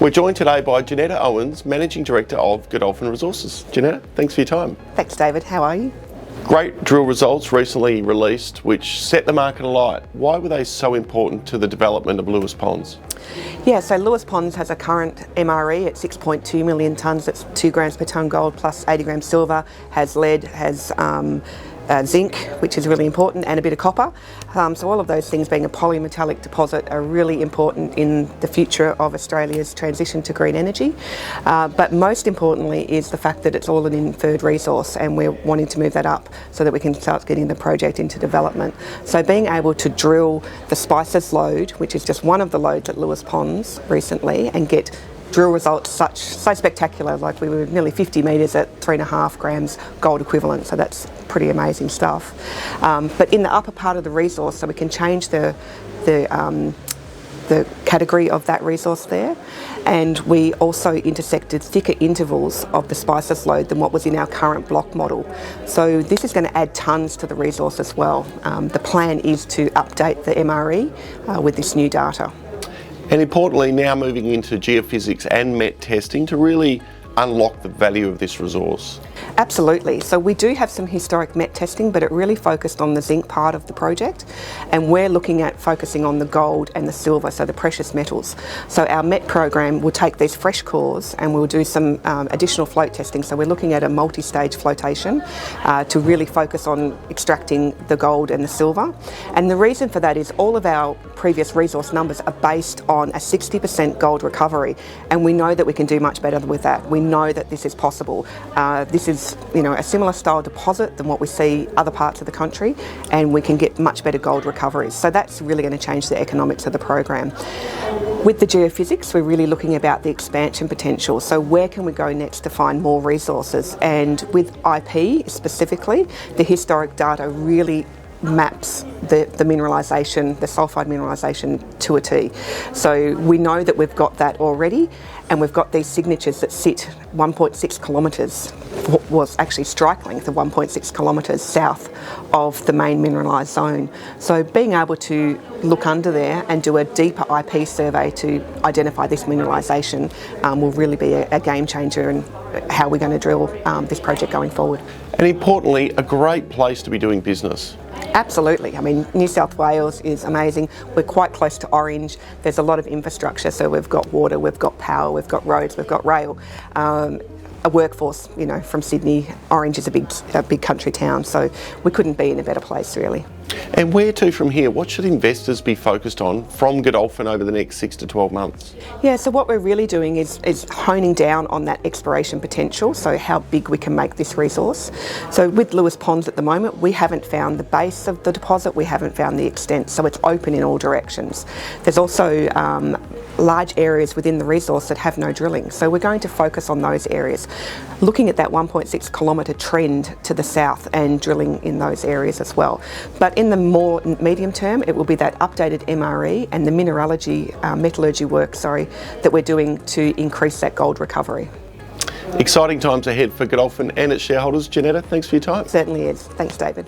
We're joined today by Jeneta Owens, Managing Director of Godolphin Resources. Jeneta, thanks for your time. Thanks, David. How are you? Great drill results recently released which set the market alight. Why were they so important to the development of Lewis Ponds? Yeah, so Lewis Ponds has a current MRE at 6.2 million tonnes. That's 2 grams per tonne gold plus 80 grams silver, has lead, has zinc, which is really important, and a bit of copper. So all of those things, being a polymetallic deposit, are really important in the future of Australia's transition to green energy. But most importantly is the fact that it's all an inferred resource, and we're wanting to move that up so that we can start getting the project into development. So being able to drill the Spices lode, which is just one of the lodes at Lewis Ponds recently, and get drill results so spectacular, like we were nearly 50 metres at 3.5 grams gold equivalent, so that's pretty amazing stuff. But in the upper part of the resource, so we can change the category of that resource there, and we also intersected thicker intervals of the Spices lode than what was in our current block model. So this is going to add tonnes to the resource as well. The plan is to update the MRE with this new data. And importantly, now moving into geophysics and MET testing to really unlock the value of this resource. Absolutely. So we do have some historic MET testing, but it really focused on the zinc part of the project, and we're looking at focusing on the gold and the silver, so the precious metals. So our MET program will take these fresh cores and we'll do some additional float testing. So we're looking at a multi-stage flotation to really focus on extracting the gold and the silver. And the reason for that is all of our previous resource numbers are based on a 60% gold recovery, and we know that we can do much better with that. We know that this is possible. This is a similar style deposit than what we see other parts of the country, and we can get much better gold recoveries. So that's really going to change the economics of the program. With the geophysics, we're really looking about the expansion potential. So where can we go next to find more resources? And with IP specifically, the historic data really maps the mineralisation, the sulphide mineralisation to a T. So we know that we've got that already, and we've got these signatures that sit 1.6 kilometres, was actually strike length of 1.6 kilometres south of the main mineralised zone. So being able to look under there and do a deeper IP survey to identify this mineralisation will really be a game changer in how we're going to drill this project going forward. And importantly, a great place to be doing business. Absolutely. I mean, New South Wales is amazing. We're quite close to Orange. There's a lot of infrastructure, so we've got water, we've got power, we've got roads, we've got rail. A workforce, from Sydney. Orange is a big country town, so we couldn't be in a better place, really. And where to from here? What should investors be focused on from Godolphin over the next 6 to 12 months? Yeah, so what we're really doing is honing down on that exploration potential, so how big we can make this resource. So with Lewis Ponds at the moment, we haven't found the base of the deposit, we haven't found the extent, so it's open in all directions. There's also large areas within the resource that have no drilling, so we're going to focus on those areas, looking at that 1.6 kilometre trend to the south and drilling in those areas as well. But in the more medium term, it will be that updated MRE and the metallurgy work that we're doing to increase that gold recovery. Exciting times ahead for Godolphin and its shareholders. Jeneta, thanks for your time. It certainly is. Thanks, David.